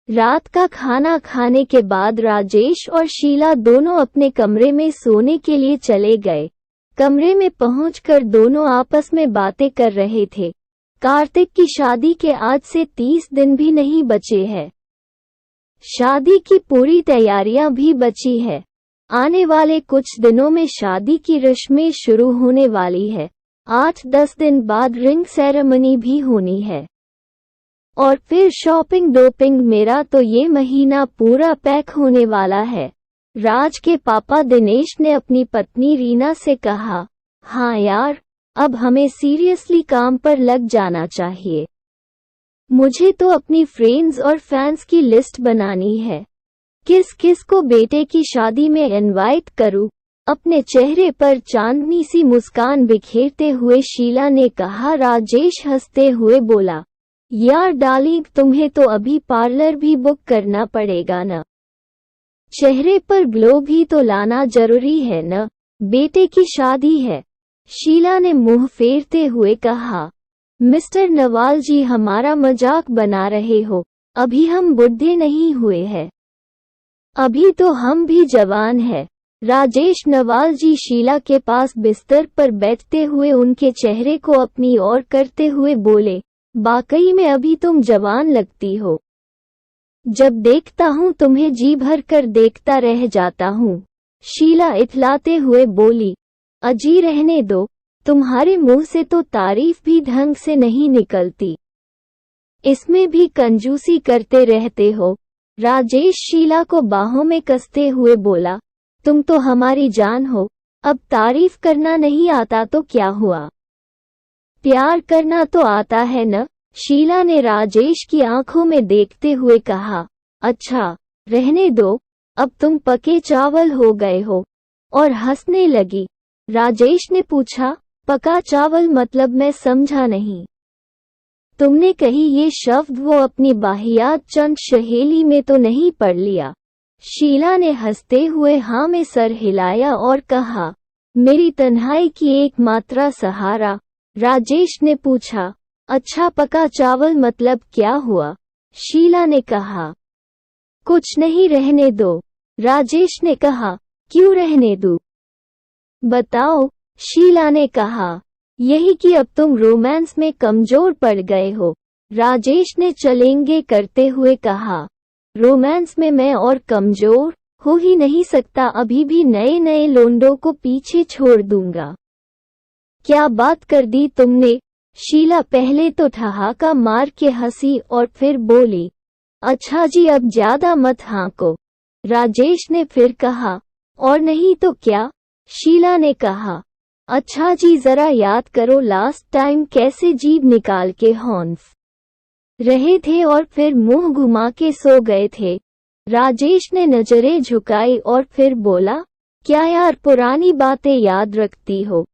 रात का खाना खाने के बाद राजेश और शीला दोनों अपने कमरे में सोने के लिए चले गए। कमरे में पहुंचकर दोनों आपस में बातें कर रहे थे। कार्तिक की शादी के आज से 30 दिन भी नहीं बचे हैं। शादी की पूरी तैयारियां भी बची है। आने वाले कुछ दिनों में शादी की रस्में शुरू होने वाली है। 8-10 दिन बाद रिंग सेरेमनी भी होनी है और फिर शॉपिंग डोपिंग। मेरा तो ये महीना पूरा पैक होने वाला है। राज के पापा दिनेश ने अपनी पत्नी रीना से कहा, हाँ यार, अब हमें सीरियसली काम पर लग जाना चाहिए। मुझे तो अपनी फ्रेंड्स और फैंस की लिस्ट बनानी है। किस किस को बेटे की शादी में इनवाइट करूं? अपने चेहरे पर चांदनी सी मुस्कान बिखेरते हुए शीला ने कहा। राजेश हंसते हुए बोला, यार डार्लिंग, तुम्हें तो अभी पार्लर भी बुक करना पड़ेगा ना। चेहरे पर ग्लो भी तो लाना जरूरी है न, बेटे की शादी है। शीला ने मुंह फेरते हुए कहा, मिस्टर नवाल जी, हमारा मजाक बना रहे हो? अभी हम बुढ़े नहीं हुए हैं, अभी तो हम भी जवान हैं। राजेश नवाल जी शीला के पास बिस्तर पर बैठते हुए उनके चेहरे को अपनी ओर करते हुए बोले, वाकई में अभी तुम जवान लगती हो। जब देखता हूँ तुम्हें जी भर कर देखता रह जाता हूँ। शीला इतलाते हुए बोली, अजी रहने दो, तुम्हारे मुंह से तो तारीफ भी ढंग से नहीं निकलती, इसमें भी कंजूसी करते रहते हो। राजेश शीला को बाहों में कसते हुए बोला, तुम तो हमारी जान हो, अब तारीफ करना नहीं आता तो क्या हुआ, प्यार करना तो आता है न? शीला ने राजेश की आंखों में देखते हुए कहा, अच्छा रहने दो, अब तुम पके चावल हो गए हो। और हंसने लगी। राजेश ने पूछा, पका चावल मतलब? मैं समझा नहीं। तुमने कही ये शब्द वो अपनी बाहियात चंद सहेली में तो नहीं पढ़ लिया? शीला ने हंसते हुए हाँ में सर हिलाया और कहा, मेरी तन्हाई की एकमात्र सहारा। राजेश ने पूछा, अच्छा पका चावल मतलब क्या हुआ? शीला ने कहा, कुछ नहीं, रहने दो। राजेश ने कहा, क्यों रहने दूं? बताओ। शीला ने कहा, यही कि अब तुम रोमांस में कमजोर पड़ गए हो। राजेश ने चलेंगे करते हुए कहा, रोमांस में मैं और कमजोर हो ही नहीं सकता, अभी भी नए नए लोंडों को पीछे छोड़ दूंगा। क्या बात कर दी तुमने? शीला पहले तो ठहाका मार के हंसी और फिर बोली, अच्छा जी अब ज्यादा मत हाँको। राजेश ने फिर कहा, और नहीं तो क्या? शीला ने कहा, अच्छा जी जरा याद करो लास्ट टाइम कैसे जीभ निकाल के हॉन्फ रहे थे और फिर मुंह घुमा के सो गए थे। राजेश ने नजरें झुकाई और फिर बोला, क्या यार पुरानी बातें याद रखती हो?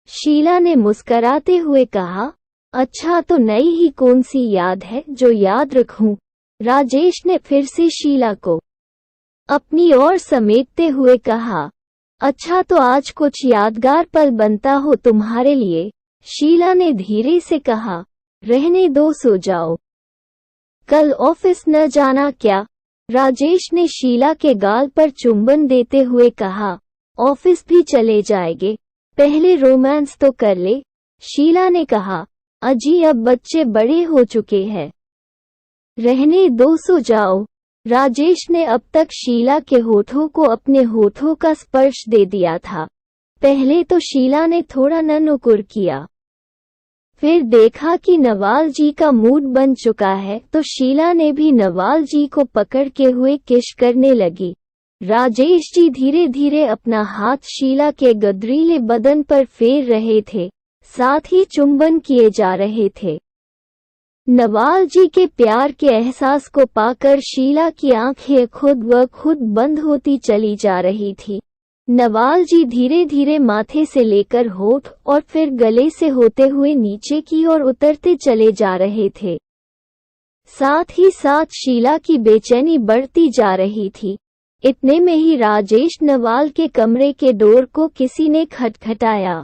शीला ने मुस्कराते हुए कहा, अच्छा तो नई ही कौन सी याद है जो याद रखूं? राजेश ने फिर से शीला को अपनी ओर समेटते हुए कहा, अच्छा तो आज कुछ यादगार पल बनता हो तुम्हारे लिए। शीला ने धीरे से कहा, रहने दो, सो जाओ, कल ऑफिस न जाना क्या? राजेश ने शीला के गाल पर चुंबन देते हुए कहा, ऑफिस भी चले जाएंगे, पहले रोमांस तो कर ले। शीला ने कहा, अजी अब बच्चे बड़े हो चुके हैं, रहने दो, सो जाओ। राजेश ने अब तक शीला के होठों को अपने होठों का स्पर्श दे दिया था। पहले तो शीला ने थोड़ा ननुकुर किया, फिर देखा कि नवाल जी का मूड बन चुका है तो शीला ने भी नवाल जी को पकड़ के हुए किश करने लगी। राजेश जी धीरे धीरे अपना हाथ शीला के गदरीले बदन पर फेर रहे थे, साथ ही चुंबन किए जा रहे थे। नवाल जी के प्यार के एहसास को पाकर शीला की आंखें खुद ब खुद बंद होती चली जा रही थी। नवाल जी धीरे धीरे माथे से लेकर होठ और फिर गले से होते हुए नीचे की ओर उतरते चले जा रहे थे। साथ ही साथ शीला की बेचैनी बढ़ती जा रही थी। इतने में ही राजेश नवाल के कमरे के डोर को किसी ने खटखटाया।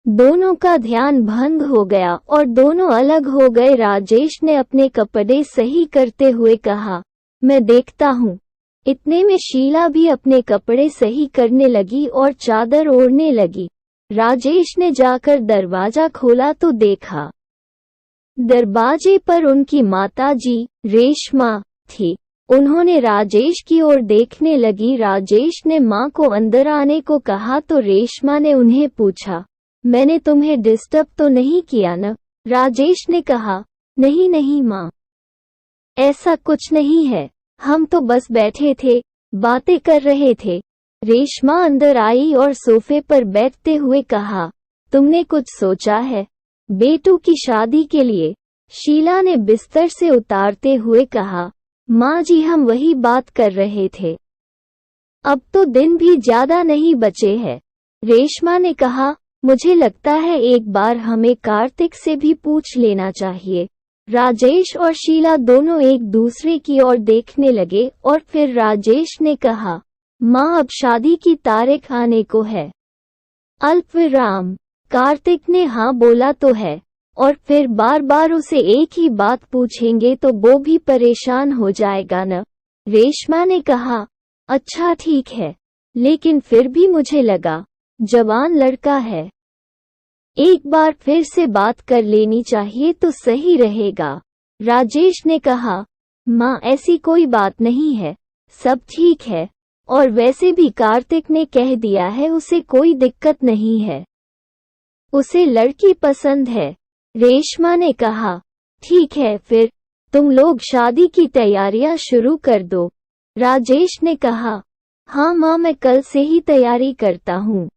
दोनों का ध्यान भंग हो गया और दोनों अलग हो गए। राजेश ने अपने कपड़े सही करते हुए कहा, मैं देखता हूँ। इतने में शीला भी अपने कपड़े सही करने लगी और चादर ओढ़ने लगी। राजेश ने जाकर दरवाजा खोला तो देखा दरवाजे पर उनकी माताजी रेशमा थी। उन्होंने राजेश की ओर देखने लगी। राजेश ने माँ को अंदर आने को कहा तो रेशमा ने उन्हें पूछा, मैंने तुम्हें डिस्टर्ब तो नहीं किया न? राजेश ने कहा, नहीं नहीं माँ, ऐसा कुछ नहीं है, हम तो बस बैठे थे, बातें कर रहे थे। रेशमा अंदर आई और सोफे पर बैठते हुए कहा, तुमने कुछ सोचा है बेटू की शादी के लिए? शीला ने बिस्तर से उतारते हुए कहा, माँ जी हम वही बात कर रहे थे, अब तो दिन भी ज्यादा नहीं बचे हैं। रेशमा ने कहा, मुझे लगता है एक बार हमें कार्तिक से भी पूछ लेना चाहिए। राजेश और शीला दोनों एक दूसरे की ओर देखने लगे और फिर राजेश ने कहा, माँ अब शादी की तारीख आने को है। अल्पविराम। कार्तिक ने हाँ बोला तो है, और फिर बार बार उसे एक ही बात पूछेंगे तो वो भी परेशान हो जाएगा न? रेशमा ने कहा, अच्छा ठीक है, लेकिन फिर भी मुझे लगा जवान लड़का है, एक बार फिर से बात कर लेनी चाहिए तो सही रहेगा। राजेश ने कहा, माँ ऐसी कोई बात नहीं है, सब ठीक है, और वैसे भी कार्तिक ने कह दिया है उसे कोई दिक्कत नहीं है, उसे लड़की पसंद है। रेशमा ने कहा, ठीक है फिर तुम लोग शादी की तैयारियां शुरू कर दो। राजेश ने कहा, हाँ माँ मैं कल से ही तैयारी करता हूँ।